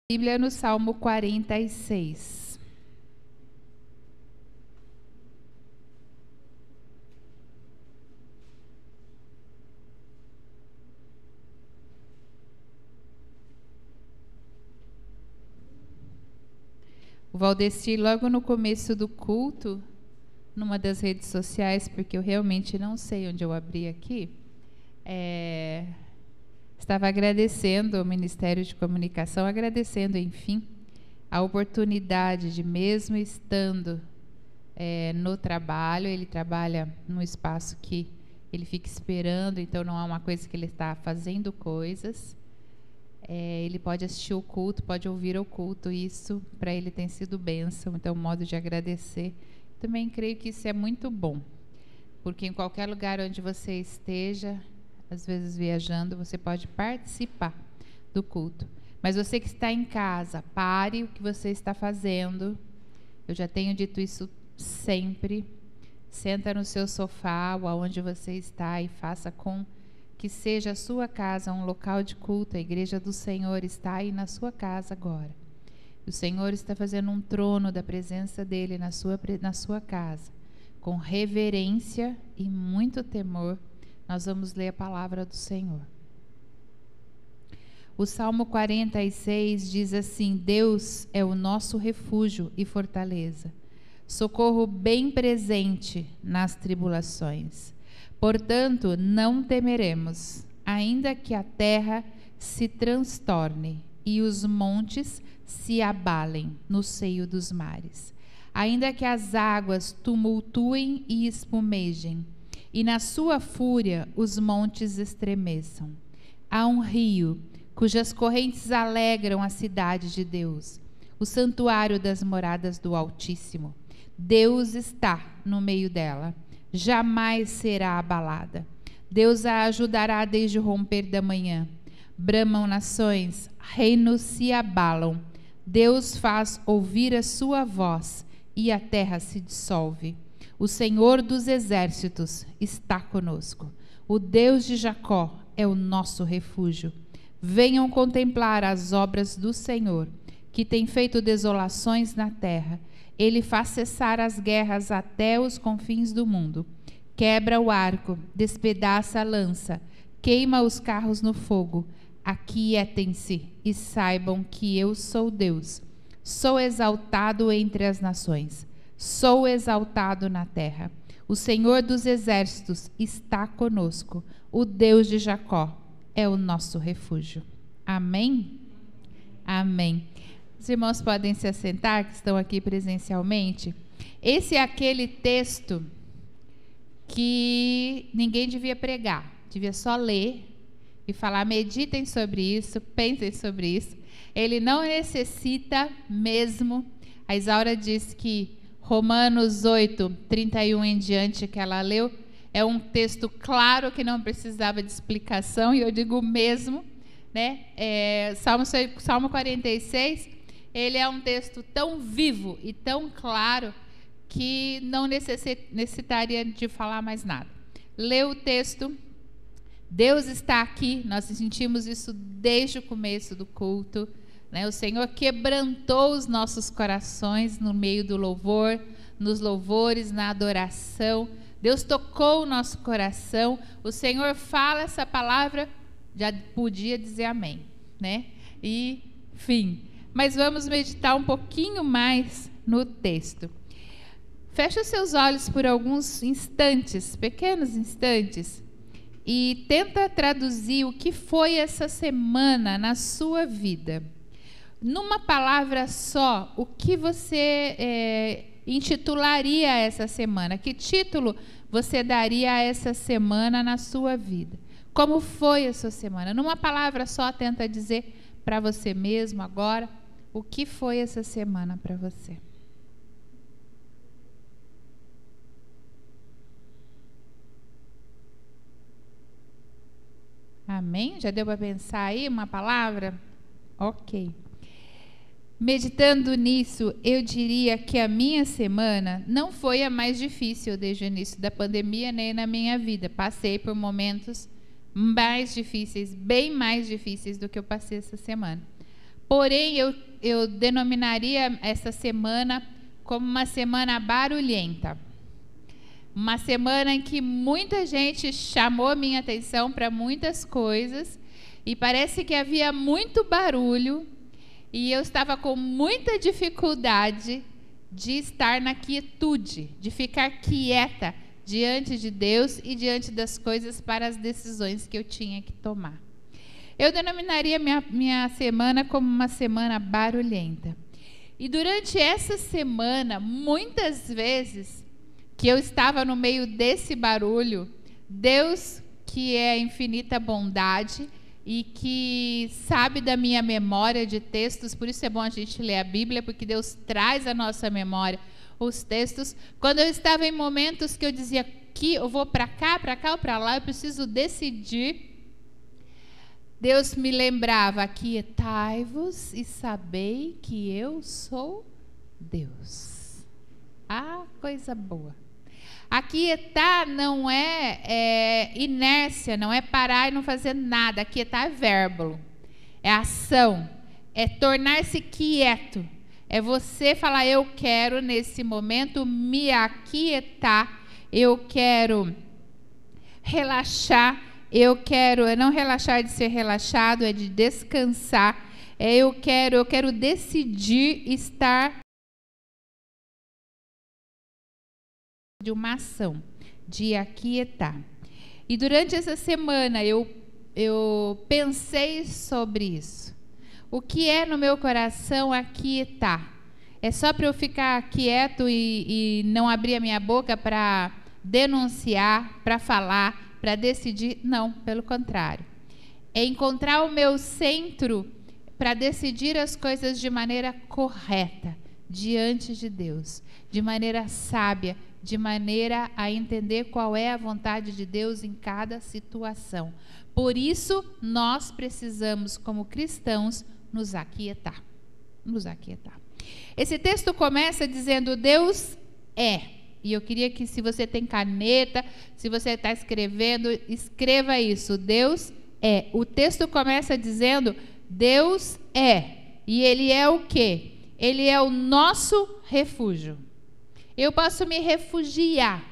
Bíblia no Salmo 46. O Valdeci, logo no começo do culto, numa das redes sociais, porque eu realmente não sei onde eu abri aqui, estava agradecendo ao Ministério de Comunicação, agradecendo, enfim, a oportunidade de, mesmo estando no trabalho, ele trabalha num espaço que ele fica esperando, então não é uma coisa que ele está fazendo coisas. Ele pode assistir o culto, pode ouvir o culto, isso para ele tem sido bênção, então modo de agradecer. Também creio que isso é muito bom, porque em qualquer lugar onde você esteja, às vezes viajando, você pode participar do culto. Mas você que está em casa, pare o que você está fazendo. Eu já tenho dito isso sempre. Senta no seu sofá ou aonde você está e faça com que seja a sua casa um local de culto. A igreja do Senhor está aí na sua casa agora. O Senhor está fazendo um trono da presença dele na sua casa. Com reverência e muito temor, nós vamos ler a palavra do Senhor. O Salmo 46 diz assim: Deus é o nosso refúgio e fortaleza, socorro bem presente nas tribulações. Portanto, não temeremos, ainda que a terra se transtorne e os montes se abalem no seio dos mares. Ainda que as águas tumultuem e espumejem, e na sua fúria os montes estremeçam. Há um rio cujas correntes alegram a cidade de Deus, o santuário das moradas do Altíssimo. Deus está no meio dela, jamais será abalada. Deus a ajudará desde o romper da manhã. Bramam nações, reinos se abalam. Deus faz ouvir a sua voz e a terra se dissolve. O Senhor dos exércitos está conosco. O Deus de Jacó é o nosso refúgio. Venham contemplar as obras do Senhor, que tem feito desolações na terra. Ele faz cessar as guerras até os confins do mundo. Quebra o arco, despedaça a lança, queima os carros no fogo. Aquietem-se e saibam que eu sou Deus. Sou exaltado entre as nações. Sou exaltado na terra. O Senhor dos exércitos está conosco. O Deus de Jacó é o nosso refúgio. Amém? Amém. Os irmãos podem se assentar, que estão aqui presencialmente. Esse é aquele texto que ninguém devia pregar, devia só ler e falar: meditem sobre isso, pensem sobre isso. Ele não necessita mesmo. A Isaura diz que Romanos 8, 31 em diante, que ela leu, é um texto claro que não precisava de explicação, e eu digo mesmo, né? Salmo 46, ele é um texto tão vivo e tão claro que não necessitaria de falar mais nada. Lê o texto. Deus está aqui, nós sentimos isso desde o começo do culto, né? O Senhor quebrantou os nossos corações no meio do louvor, nos louvores, na adoração. Deus tocou o nosso coração. O Senhor fala essa palavra, já podia dizer amém, né? E, enfim, mas vamos meditar um pouquinho mais no texto. Feche os seus olhos por alguns instantes, pequenos instantes, e tenta traduzir o que foi essa semana na sua vida. Numa palavra só, o que você intitularia essa semana? Que título você daria a essa semana na sua vida? Como foi essa semana? Numa palavra só, tenta dizer para você mesmo agora o que foi essa semana para você. Amém? Já deu para pensar aí uma palavra? Ok. Meditando nisso, eu diria que a minha semana não foi a mais difícil desde o início da pandemia, nem na minha vida. Passei por momentos mais difíceis, bem mais difíceis do que eu passei essa semana. Porém, eu denominaria essa semana como uma semana barulhenta. Uma semana em que muita gente chamou minha atenção para muitas coisas e parece que havia muito barulho e eu estava com muita dificuldade de estar na quietude, de ficar quieta diante de Deus e diante das coisas para as decisões que eu tinha que tomar. Eu denominaria minha semana como uma semana barulhenta. E durante essa semana, muitas vezes que eu estava no meio desse barulho, Deus, que é infinita bondade e que sabe da minha memória de textos, por isso é bom a gente ler a Bíblia, porque Deus traz à nossa memória os textos. Quando eu estava em momentos que eu dizia que eu vou para cá ou para lá, eu preciso decidir, Deus me lembrava: aquietai-vos e sabei que eu sou Deus. Ah, coisa boa. Aquietar não é inércia, não é parar e não fazer nada. Aquietar é verbo, é ação, é tornar-se quieto. É você falar: eu quero nesse momento me aquietar, eu quero relaxar. Eu quero não relaxar de ser relaxado, é de descansar. Eu quero decidir estar de uma ação, de aquietar. E durante essa semana eu pensei sobre isso. O que é no meu coração aquietar? É só para eu ficar quieto e não abrir a minha boca para denunciar, para falar, para decidir? Não, pelo contrário. É encontrar o meu centro para decidir as coisas de maneira correta, diante de Deus, de maneira sábia, de maneira a entender qual é a vontade de Deus em cada situação. Por isso, nós precisamos, como cristãos, nos aquietar. Nos aquietar. Esse texto começa dizendo: Deus é. E eu queria que, se você tem caneta, se você está escrevendo, escreva isso. Deus é. O texto começa dizendo: Deus é. E Ele é o quê? Ele é o nosso refúgio. Eu posso me refugiar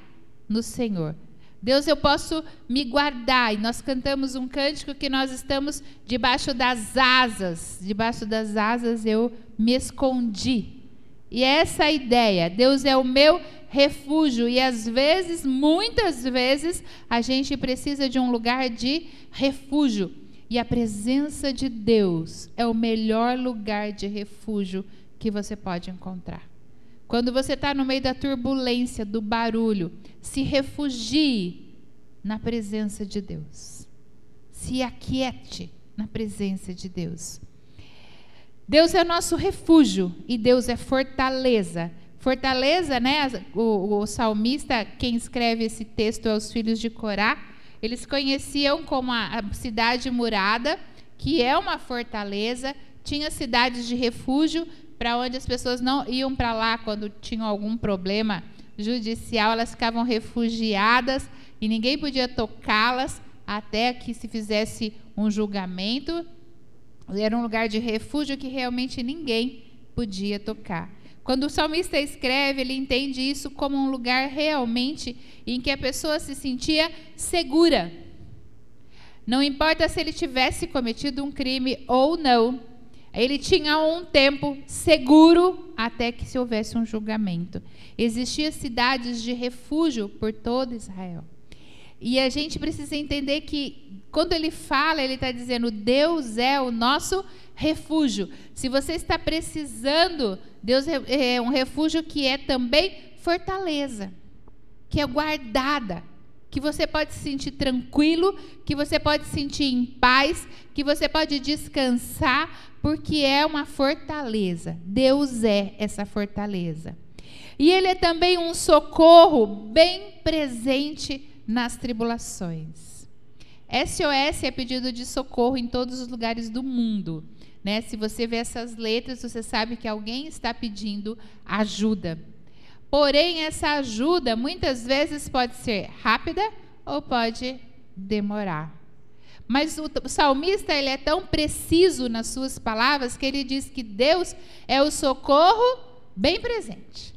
no Senhor. Deus, eu posso me guardar. E nós cantamos um cântico que nós estamos debaixo das asas. Debaixo das asas eu me escondi. E é essa a ideia. Deus é o meu refúgio. E às vezes, muitas vezes, a gente precisa de um lugar de refúgio. E a presença de Deus é o melhor lugar de refúgio que você pode encontrar. Quando você está no meio da turbulência, do barulho, se refugie na presença de Deus. Se aquiete na presença de Deus. Deus é nosso refúgio e Deus é fortaleza. Fortaleza, né? O salmista, quem escreve esse texto é os filhos de Corá. Eles conheciam como a cidade murada, que é uma fortaleza. Tinha cidades de refúgio para onde as pessoas não iam para lá quando tinham algum problema judicial. Elas ficavam refugiadas e ninguém podia tocá-las até que se fizesse um julgamento. Era um lugar de refúgio que realmente ninguém podia tocar. Quando o salmista escreve, ele entende isso como um lugar realmente em que a pessoa se sentia segura. Não importa se ele tivesse cometido um crime ou não, ele tinha um tempo seguro até que se houvesse um julgamento. Existiam cidades de refúgio por todo Israel. E a gente precisa entender que, quando ele fala, ele está dizendo: Deus é o nosso refúgio. Se você está precisando, Deus é um refúgio que é também fortaleza, que é guardada, que você pode se sentir tranquilo, que você pode se sentir em paz, que você pode descansar, porque é uma fortaleza. Deus é essa fortaleza. E Ele é também um socorro bem presente nas tribulações. SOS é pedido de socorro em todos os lugares do mundo, né? Se você vê essas letras, você sabe que alguém está pedindo ajuda. Porém, essa ajuda muitas vezes pode ser rápida ou pode demorar. Mas o salmista, ele é tão preciso nas suas palavras que ele diz que Deus é o socorro bem presente.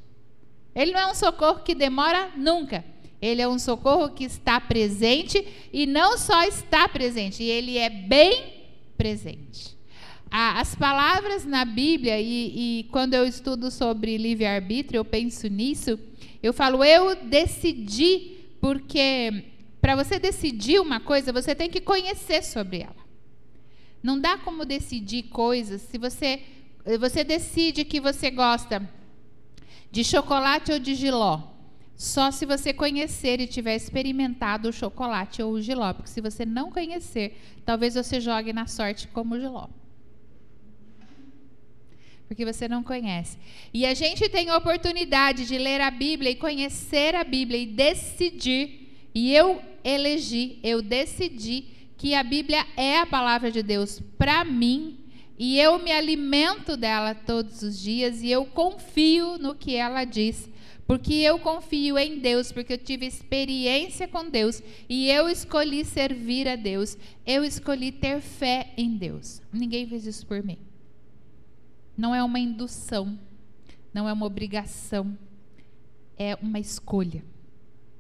Ele não é um socorro que demora nunca. Ele é um socorro que está presente, e não só está presente, ele é bem presente. As palavras na Bíblia, e quando eu estudo sobre livre-arbítrio, eu penso nisso, eu falo, eu decidi, porque para você decidir uma coisa, você tem que conhecer sobre ela. Não dá como decidir coisas se você decide que você gosta de chocolate ou de jiló, só se você conhecer e tiver experimentado o chocolate ou o jiló, porque se você não conhecer, talvez você jogue na sorte como o jiló. Porque você não conhece. E a gente tem a oportunidade de ler a Bíblia e conhecer a Bíblia e decidir. E eu decidi que a Bíblia é a palavra de Deus para mim, e eu me alimento dela todos os dias, e eu confio no que ela diz, porque eu confio em Deus, porque eu tive experiência com Deus, e eu escolhi servir a Deus, eu escolhi ter fé em Deus. Ninguém fez isso por mim. Não é uma indução, não é uma obrigação, é uma escolha.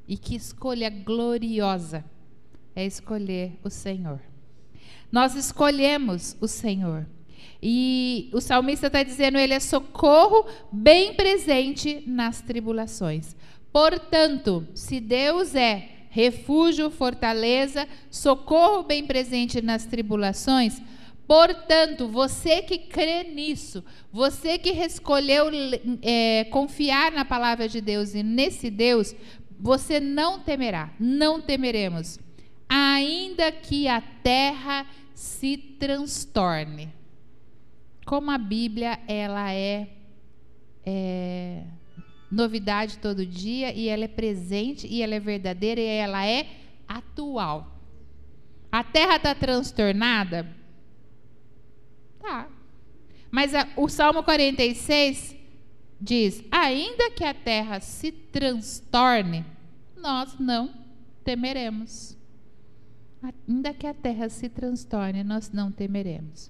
E que escolha gloriosa é escolher o Senhor. Nós escolhemos o Senhor. E o salmista está dizendo, ele é socorro bem presente nas tribulações. Portanto, se Deus é refúgio, fortaleza, socorro bem presente nas tribulações, portanto, você que crê nisso, você que escolheu confiar na palavra de Deus e nesse Deus, você não temerá, não temeremos, ainda que a terra se transtorne. Como a Bíblia, ela é novidade todo dia, e ela é presente, e ela é verdadeira, e ela é atual. A terra está transtornada? Tá. Mas o Salmo 46 diz, ainda que a terra se transtorne, nós não temeremos. Ainda que a terra se transtorne, nós não temeremos.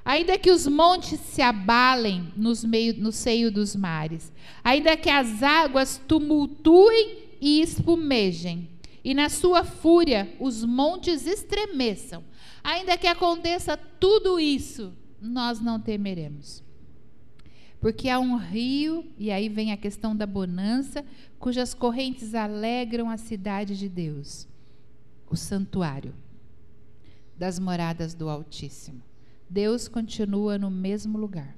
Ainda que os montes se abalem no seio dos mares, ainda que as águas tumultuem e espumejem, e na sua fúria os montes estremeçam, ainda que aconteça tudo isso, nós não temeremos. Porque há um rio, e aí vem a questão da bonança, cujas correntes alegram a cidade de Deus, o santuário das moradas do Altíssimo. Deus continua no mesmo lugar.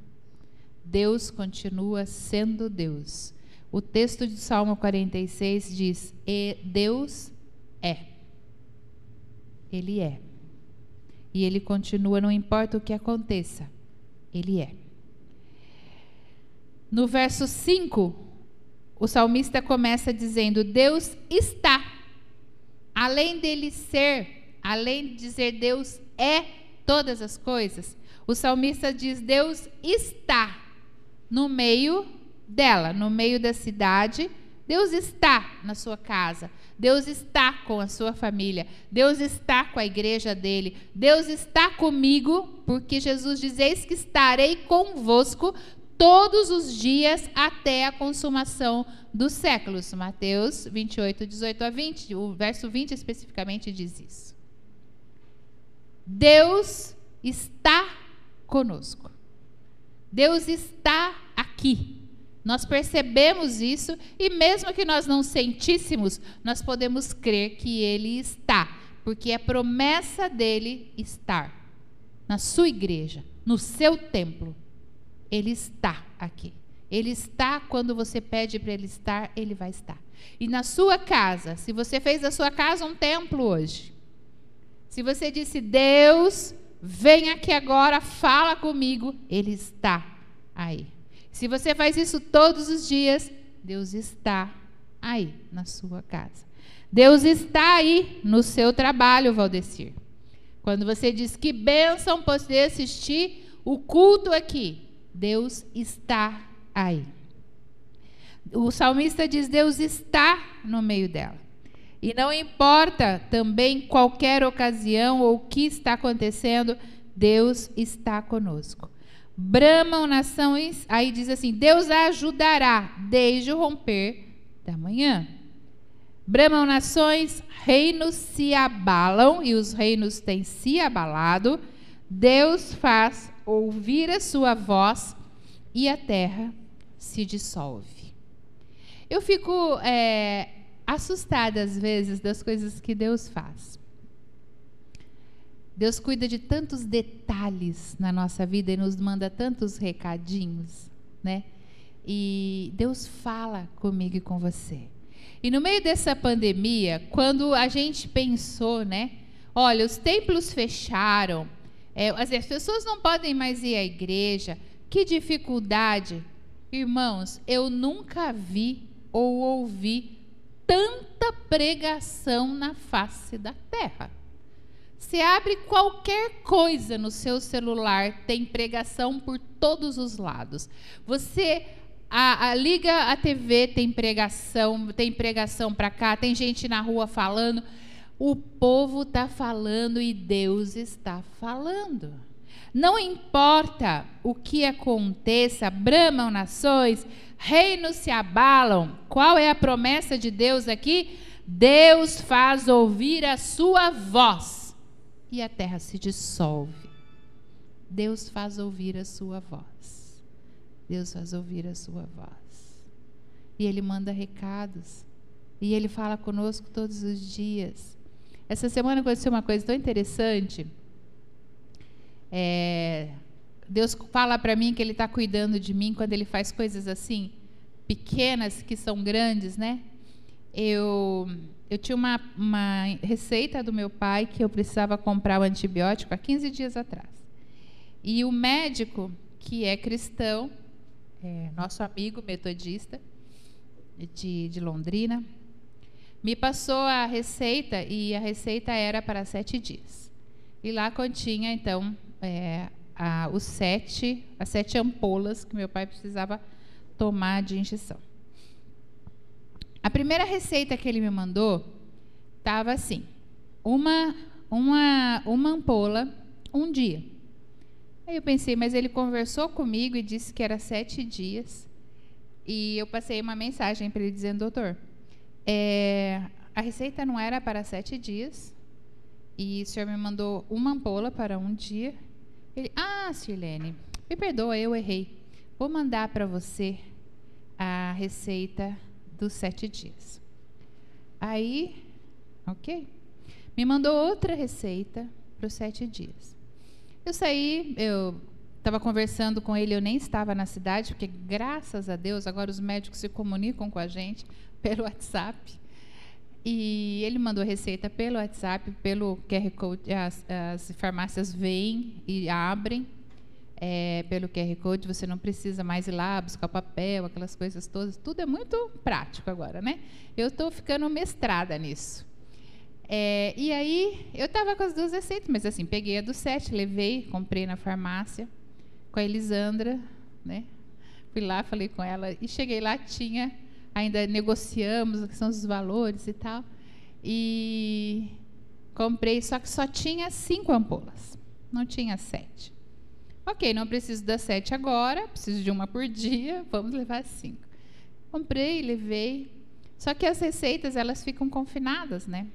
Deus continua sendo Deus. O texto de Salmo 46 diz, Deus é. Ele é. E Ele continua, não importa o que aconteça. Ele é. No verso 5, o salmista começa dizendo, Deus está. Além dele ser, além de dizer Deus é todas as coisas, o salmista diz, Deus está no meio dela, no meio da cidade. Deus está na sua casa, Deus está com a sua família, Deus está com a igreja dele, Deus está comigo, porque Jesus diz, eis que estarei convosco todos os dias até a consumação dos séculos. Mateus 28, 18 a 20, o verso 20 especificamente diz isso. Deus está conosco. Deus está aqui. Nós percebemos isso, e mesmo que nós não sentíssemos, nós podemos crer que Ele está, porque é promessa dele estar na sua igreja, no seu templo. Ele está aqui. Ele está, quando você pede para Ele estar, Ele vai estar. E na sua casa, se você fez da sua casa um templo hoje, se você disse, Deus, vem aqui agora, fala comigo, Ele está aí. Se você faz isso todos os dias, Deus está aí na sua casa. Deus está aí no seu trabalho, Valdecir. Quando você diz, que bênção poder assistir o culto aqui, Deus está aí. O salmista diz, Deus está no meio dela. E não importa também qualquer ocasião ou o que está acontecendo, Deus está conosco. Bramam nações, aí diz assim, Deus a ajudará desde o romper da manhã. Bramam nações, reinos se abalam, e os reinos têm se abalado. Deus faz ouvir a sua voz e a terra se dissolve. Eu fico assustada às vezes das coisas que Deus faz. Deus cuida de tantos detalhes na nossa vida e nos manda tantos recadinhos, né? E Deus fala comigo e com você. E no meio dessa pandemia, quando a gente pensou, né? Olha, os templos fecharam, as pessoas não podem mais ir à igreja, que dificuldade. Irmãos, eu nunca vi ou ouvi tanta pregação na face da terra. Você abre qualquer coisa no seu celular, tem pregação por todos os lados. Você liga a TV, tem pregação para cá, tem gente na rua falando. O povo está falando e Deus está falando. Não importa o que aconteça, bramam nações, reinos se abalam. Qual é a promessa de Deus aqui? Deus faz ouvir a sua voz e a terra se dissolve. Deus faz ouvir a sua voz. Deus faz ouvir a sua voz. E Ele manda recados. E Ele fala conosco todos os dias. Essa semana aconteceu uma coisa tão interessante. Deus fala para mim que Ele está cuidando de mim quando Ele faz coisas assim, pequenas que são grandes, né? Eu tinha uma receita do meu pai que eu precisava comprar o antibiótico há 15 dias atrás. E o médico, que é cristão, nosso amigo metodista de Londrina, me passou a receita, e a receita era para 7 dias. E lá continha, então, as 7 ampolas que meu pai precisava tomar de injeção. A primeira receita que ele me mandou estava assim, uma ampola, um dia. Aí eu pensei, mas ele conversou comigo e disse que era 7 dias. E eu passei uma mensagem para ele dizendo, doutor, a receita não era para 7 dias, e o senhor me mandou uma ampola para um dia. Ele, Sirlene, me perdoa, eu errei. Vou mandar para você a receita dos 7 dias. Aí, ok. Me mandou outra receita para os 7 dias. Eu saí, eu estava conversando com ele, eu nem estava na cidade, porque graças a Deus, agora os médicos se comunicam com a gente pelo WhatsApp. E ele mandou receita pelo WhatsApp, pelo QR Code, as farmácias vêm e abrem pelo QR Code, você não precisa mais ir lá buscar papel, aquelas coisas todas, tudo é muito prático agora, né? Eu estou ficando mestrada nisso. E aí, eu estava com as 2 receitas, mas assim, peguei a do 7, levei, comprei na farmácia, com a Elisandra, né? Fui lá, falei com ela, e cheguei lá, ainda negociamos o que são os valores e tal, e comprei, só que só tinha 5 ampolas, não tinha 7. Ok, não preciso das 7 agora, preciso de uma por dia, vamos levar 5. Comprei, levei, só que as receitas, elas ficam confinadas, né?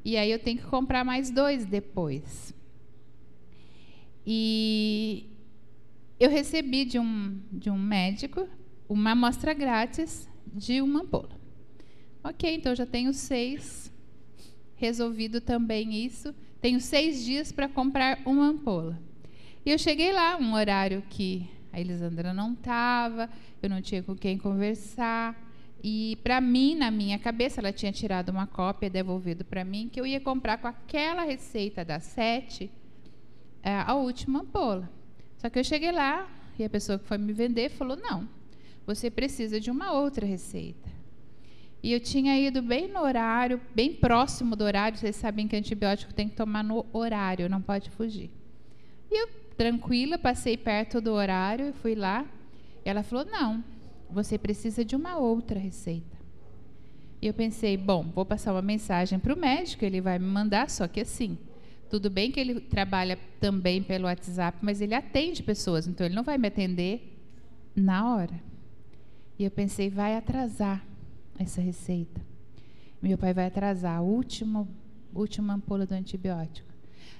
E aí eu tenho que comprar mais 2 depois. E eu recebi de um médico uma amostra grátis de uma ampola. Ok, então eu já tenho 6, resolvido também isso. Tenho 6 dias para comprar uma ampola. E eu cheguei lá, um horário que a Elisandra não estava, eu não tinha com quem conversar. E para mim, na minha cabeça, ela tinha tirado uma cópia, devolvido para mim, que eu ia comprar com aquela receita das 7, a última ampola. Só que eu cheguei lá e a pessoa que foi me vender falou, não, você precisa de uma outra receita. E eu tinha ido bem no horário, bem próximo do horário, vocês sabem que antibiótico tem que tomar no horário, não pode fugir. E eu, tranquila, passei perto do horário, fui lá, e ela falou, não, você precisa de uma outra receita. E eu pensei, bom, vou passar uma mensagem para o médico, ele vai me mandar, só que assim, tudo bem que ele trabalha também pelo WhatsApp, mas ele atende pessoas, então ele não vai me atender na hora. E eu pensei, vai atrasar essa receita. Meu pai vai atrasar a última ampola do antibiótico.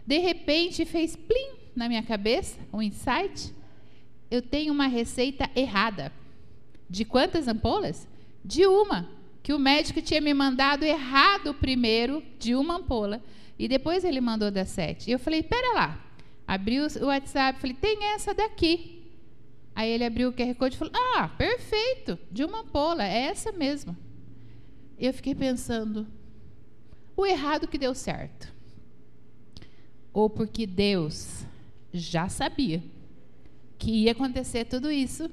De repente, fez plim na minha cabeça, um insight. Eu tenho uma receita errada. De quantas ampolas? De uma. Que o médico tinha me mandado errado primeiro, de uma ampola. E depois ele mandou das 7. E eu falei, pera lá. Abri o WhatsApp, falei, tem essa daqui. Aí ele abriu o QR Code e falou, ah, perfeito, de uma ampola, é essa mesmo. Eu fiquei pensando, o errado que deu certo. Ou porque Deus já sabia que ia acontecer tudo isso.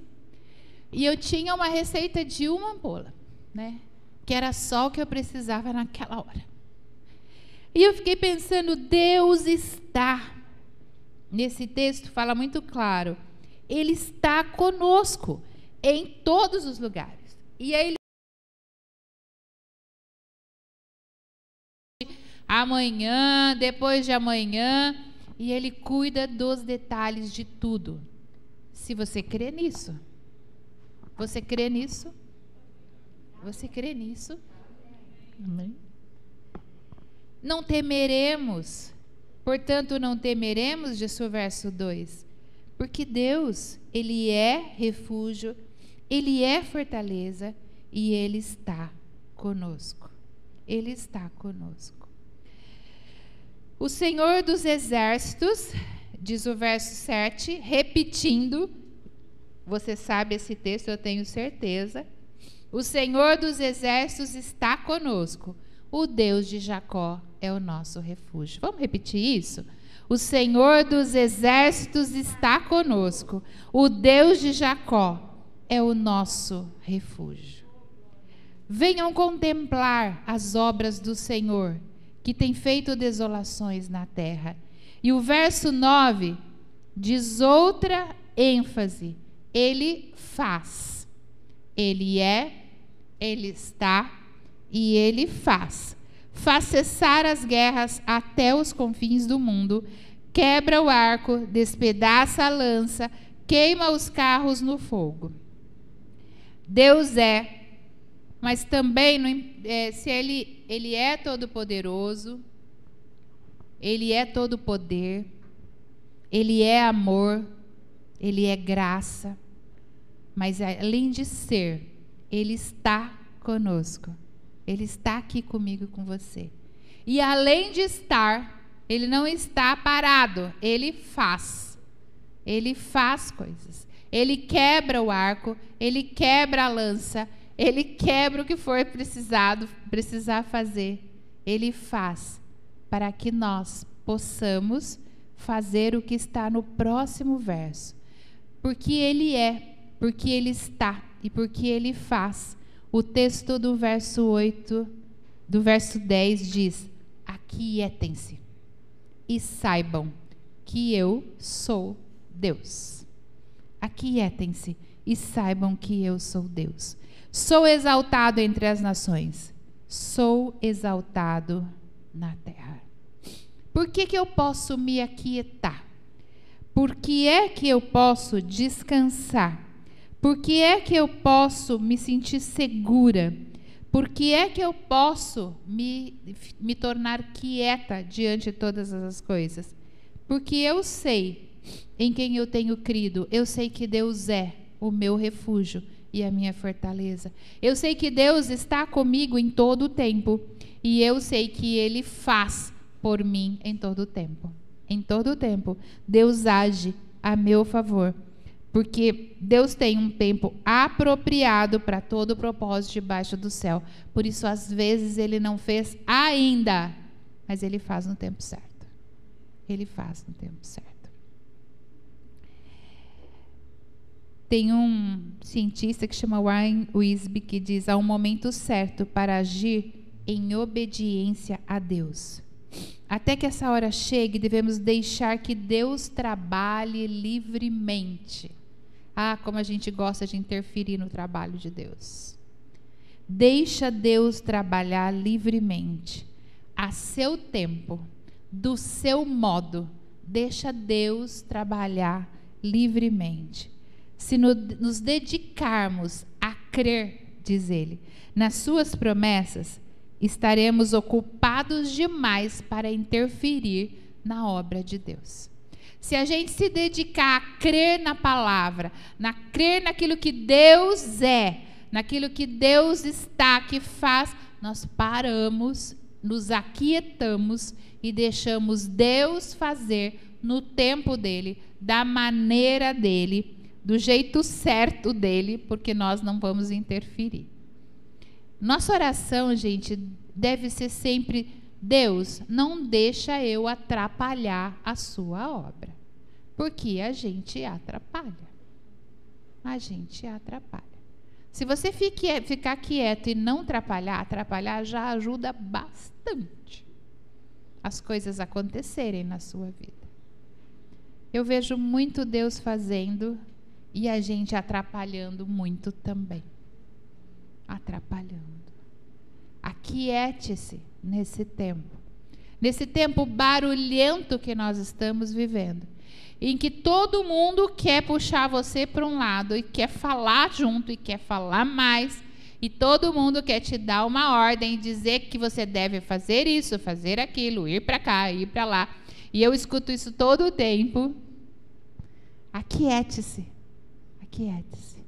E eu tinha uma receita de uma ampola, né? Que era só o que eu precisava naquela hora. E eu fiquei pensando, Deus está, nesse texto fala muito claro, Ele está conosco em todos os lugares. E aí, amanhã, depois de amanhã, e Ele cuida dos detalhes de tudo. Se você crê nisso, você crê nisso? Você crê nisso? Amém? Não temeremos, portanto não temeremos, diz o verso 2, porque Deus, Ele é refúgio, Ele é fortaleza e Ele está conosco. Ele está conosco. O Senhor dos Exércitos, diz o verso 7, repetindo, você sabe esse texto, eu tenho certeza. O Senhor dos Exércitos está conosco. O Deus de Jacó é o nosso refúgio. Vamos repetir isso? O Senhor dos Exércitos está conosco. O Deus de Jacó é o nosso refúgio. Venham contemplar as obras do Senhor, que tem feito desolações na terra. E o verso 9 diz outra ênfase. Ele faz. Ele é, Ele está e Ele faz. Faz cessar as guerras até os confins do mundo, quebra o arco, despedaça a lança, queima os carros no fogo. Deus é, mas também, se Ele é todo-poderoso, Ele é todo poder, Ele é amor, Ele é graça, mas além de ser, Ele está conosco. Ele está aqui comigo e com você. E além de estar, Ele não está parado. Ele faz. Ele faz coisas. Ele quebra o arco. Ele quebra a lança. Ele quebra o que for precisar fazer. Ele faz para que nós possamos fazer o que está no próximo verso. Porque Ele é, porque Ele está e porque Ele faz. O texto do verso 8, do verso 10 diz: aquietem-se e saibam que eu sou Deus. Aquietem-se e saibam que eu sou Deus. Sou exaltado entre as nações, sou exaltado na terra. Por que eu posso me aquietar? Por que é que eu posso descansar? Por que é que eu posso me sentir segura? Por que é que eu posso me tornar quieta diante de todas as coisas? Porque eu sei em quem eu tenho crido. Eu sei que Deus é o meu refúgio e a minha fortaleza. Eu sei que Deus está comigo em todo o tempo. E eu sei que Ele faz por mim em todo o tempo. Em todo o tempo, Deus age a meu favor. Porque Deus tem um tempo apropriado para todo o propósito debaixo do céu. Por isso, às vezes, Ele não fez ainda, mas Ele faz no tempo certo. Ele faz no tempo certo. Tem um cientista que chama Warren Wisby que diz: há um momento certo para agir em obediência a Deus. Até que essa hora chegue, devemos deixar que Deus trabalhe livremente. Ah, como a gente gosta de interferir no trabalho de Deus. Deixa Deus trabalhar livremente, a seu tempo, do seu modo. Deixa Deus trabalhar livremente. Se nos dedicarmos a crer, diz ele, nas suas promessas, estaremos ocupados demais para interferir na obra de Deus. Se a gente se dedicar a crer na palavra, a crer naquilo que Deus é, naquilo que Deus está, que faz, nós paramos, nos aquietamos e deixamos Deus fazer no tempo dele, da maneira dele, do jeito certo dele, porque nós não vamos interferir. Nossa oração, gente, deve ser sempre: Deus, não deixa eu atrapalhar a sua obra. Porque a gente atrapalha. A gente atrapalha. Se você ficar quieto e não atrapalhar já ajuda bastante as coisas acontecerem na sua vida. Eu vejo muito Deus fazendo e a gente atrapalhando muito também. Atrapalhando. Aquiete-se nesse tempo barulhento que nós estamos vivendo, em que todo mundo quer puxar você para um lado e quer falar junto e quer falar mais, e todo mundo quer te dar uma ordem e dizer que você deve fazer isso, fazer aquilo, ir para cá, ir para lá. E eu escuto isso todo o tempo. Aquiete-se. Aquiete-se.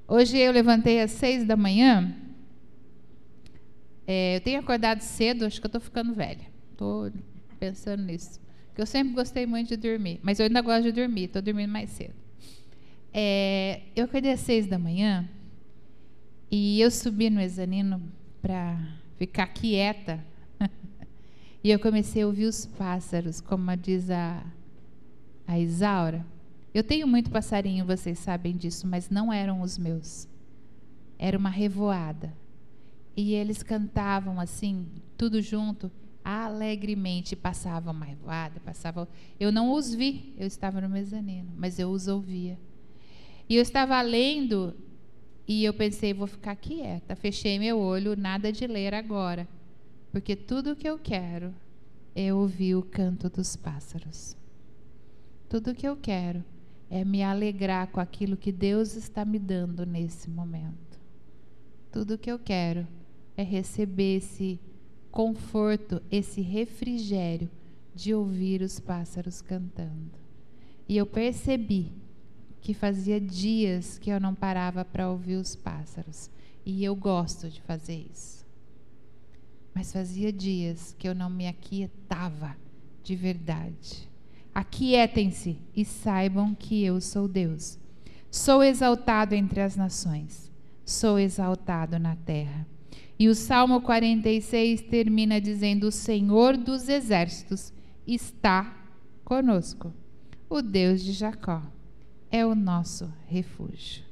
Hoje eu levantei às 6 da manhã. Eu tenho acordado cedo, acho que eu estou ficando velha. Estou pensando nisso. Porque eu sempre gostei muito de dormir. Mas eu ainda gosto de dormir, estou dormindo mais cedo. Eu acordei às 6 da manhã e eu subi no mezanino para ficar quieta. E eu comecei a ouvir os pássaros, como diz a Isaura. Eu tenho muito passarinho, vocês sabem disso, mas não eram os meus. Era uma revoada. E eles cantavam assim, tudo junto, alegremente. Passavam uma revoada, passavam. Eu não os vi, eu estava no mezanino, mas eu os ouvia. E eu estava lendo e eu pensei, vou ficar quieta. Fechei meu olho, nada de ler agora, porque tudo que eu quero é ouvir o canto dos pássaros. Tudo que eu quero é me alegrar com aquilo que Deus está me dando nesse momento. Tudo que eu quero é receber esse conforto, esse refrigério de ouvir os pássaros cantando. E eu percebi que fazia dias que eu não parava para ouvir os pássaros. E eu gosto de fazer isso. Mas fazia dias que eu não me aquietava de verdade. Aquietem-se e saibam que eu sou Deus. Sou exaltado entre as nações. Sou exaltado na terra. E o Salmo 46 termina dizendo: o Senhor dos exércitos está conosco. O Deus de Jacó é o nosso refúgio.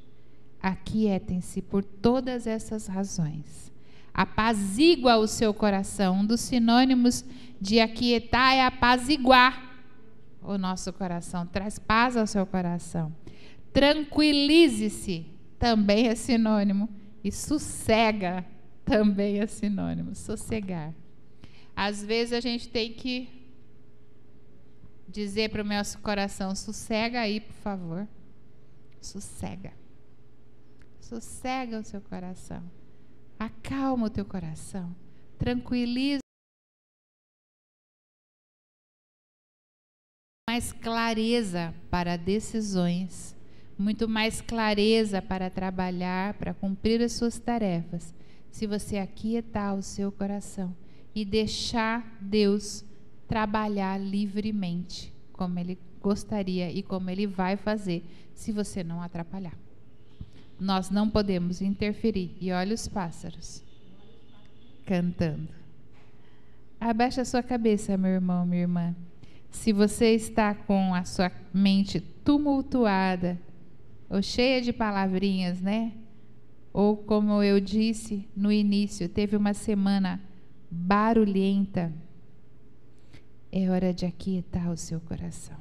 Aquietem-se por todas essas razões. Apazigua o seu coração. Um dos sinônimos de aquietar é apaziguar o nosso coração. Traz paz ao seu coração. Tranquilize-se também é sinônimo. E sossega também é sinônimo. Sossegar. Às vezes a gente tem que dizer para o nosso coração: sossega aí, por favor. Sossega. Sossega o seu coração. Acalma o teu coração. Tranquiliza. Mais clareza para decisões. Muito mais clareza para trabalhar, para cumprir as suas tarefas. Se você aquietar o seu coração e deixar Deus trabalhar livremente, como Ele gostaria e como Ele vai fazer, se você não atrapalhar. Nós não podemos interferir. E olha os pássaros cantando. Abaixa a sua cabeça, meu irmão, minha irmã. Se você está com a sua mente tumultuada, ou cheia de palavrinhas, né? Ou como eu disse no início, teve uma semana barulhenta, é hora de aquietar o seu coração.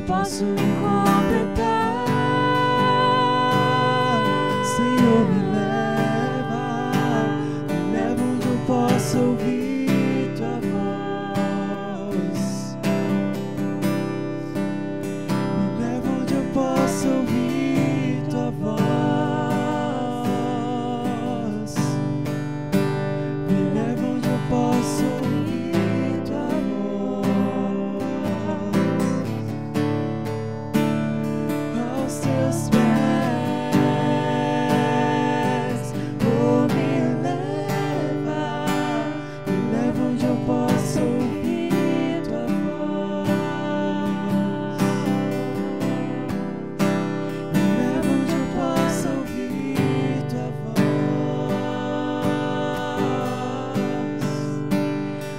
posso completar. Senhor, me leva onde eu possa ouvir tua voz. Me leva onde eu possa ouvir tua voz. Me leva onde eu possa ouvir tua voz. Aos teus pés, oh, me leva onde eu possa ouvir tua voz. Me leva onde eu possa ouvir tua voz.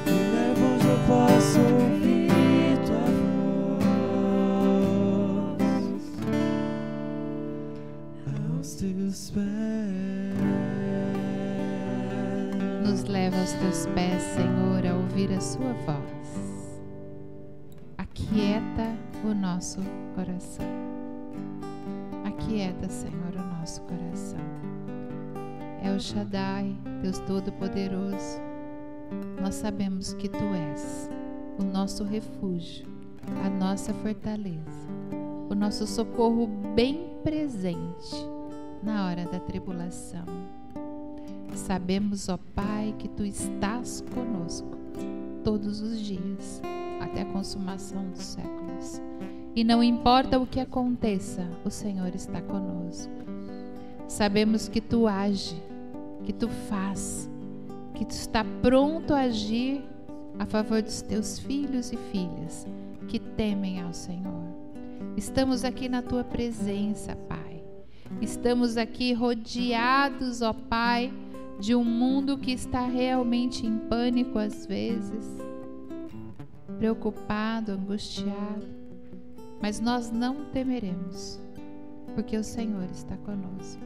Me leva onde eu possa ouvir tua voz. Aos teus pés. Nos leva aos teus pés, Senhor, a ouvir a sua voz. Aquieta o nosso coração. Aquieta, Senhor, o nosso coração. El Shaddai, Deus Todo-Poderoso, nós sabemos que Tu és o nosso refúgio, a nossa fortaleza, o nosso socorro bem presente na hora da tribulação. Sabemos, ó Pai, que Tu estás conosco todos os dias, até a consumação dos séculos. E não importa o que aconteça, o Senhor está conosco. Sabemos que Tu age, que Tu faz, que Tu está pronto a agir a favor dos Teus filhos e filhas que temem ao Senhor. Estamos aqui na Tua presença, Pai. Estamos aqui rodeados, ó Pai, de um mundo que está realmente em pânico às vezes, preocupado, angustiado, mas nós não temeremos, porque o Senhor está conosco.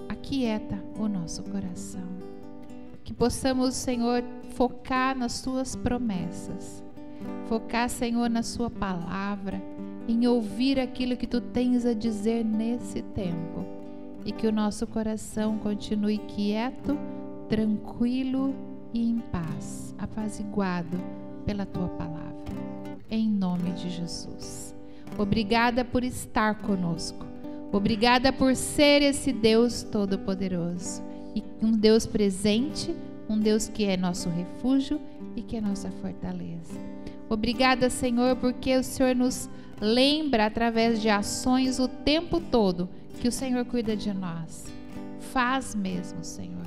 Aquieta o nosso coração, que possamos, Senhor, focar nas Tuas promessas, focar, Senhor, na Sua palavra, em ouvir aquilo que Tu tens a dizer nesse tempo, e que o nosso coração continue quieto, tranquilo e em paz, apaziguado pela Tua palavra. Em nome de Jesus. Obrigada por estar conosco. Obrigada por ser esse Deus Todo-Poderoso. E um Deus presente, um Deus que é nosso refúgio e que é nossa fortaleza. Obrigada, Senhor, porque o Senhor nos lembra através de ações o tempo todo que o Senhor cuida de nós. Faz mesmo, Senhor.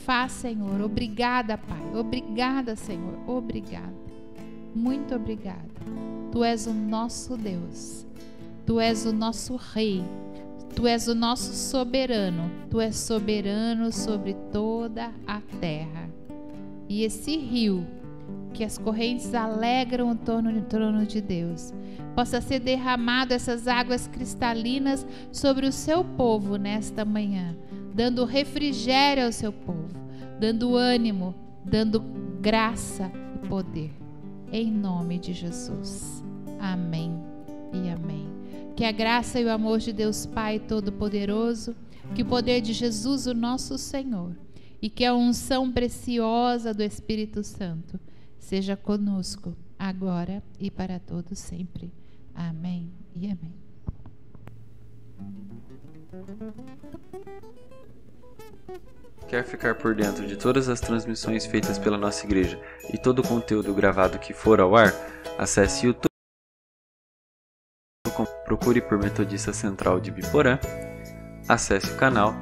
Faz, Senhor. Obrigada, Pai. Obrigada, Senhor. Obrigada. Muito obrigada. Tu és o nosso Deus. Tu és o nosso Rei. Tu és o nosso soberano. Tu és soberano sobre toda a terra. E esse rio que as correntes alegram o trono de Deus, possa ser derramado essas águas cristalinas sobre o seu povo nesta manhã, dando refrigério ao seu povo, dando ânimo, dando graça e poder. Em nome de Jesus. Amém e amém. Que a graça e o amor de Deus Pai Todo-Poderoso, que o poder de Jesus, o nosso Senhor, e que a unção preciosa do Espírito Santo seja conosco, agora e para todos sempre. Amém e amém. Quer ficar por dentro de todas as transmissões feitas pela nossa igreja e todo o conteúdo gravado que for ao ar? Acesse YouTube, procure por Metodista Central de Biporã, acesse o canal,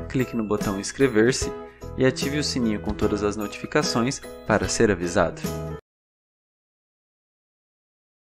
clique no botão inscrever-se e ative o sininho com todas as notificações para ser avisado.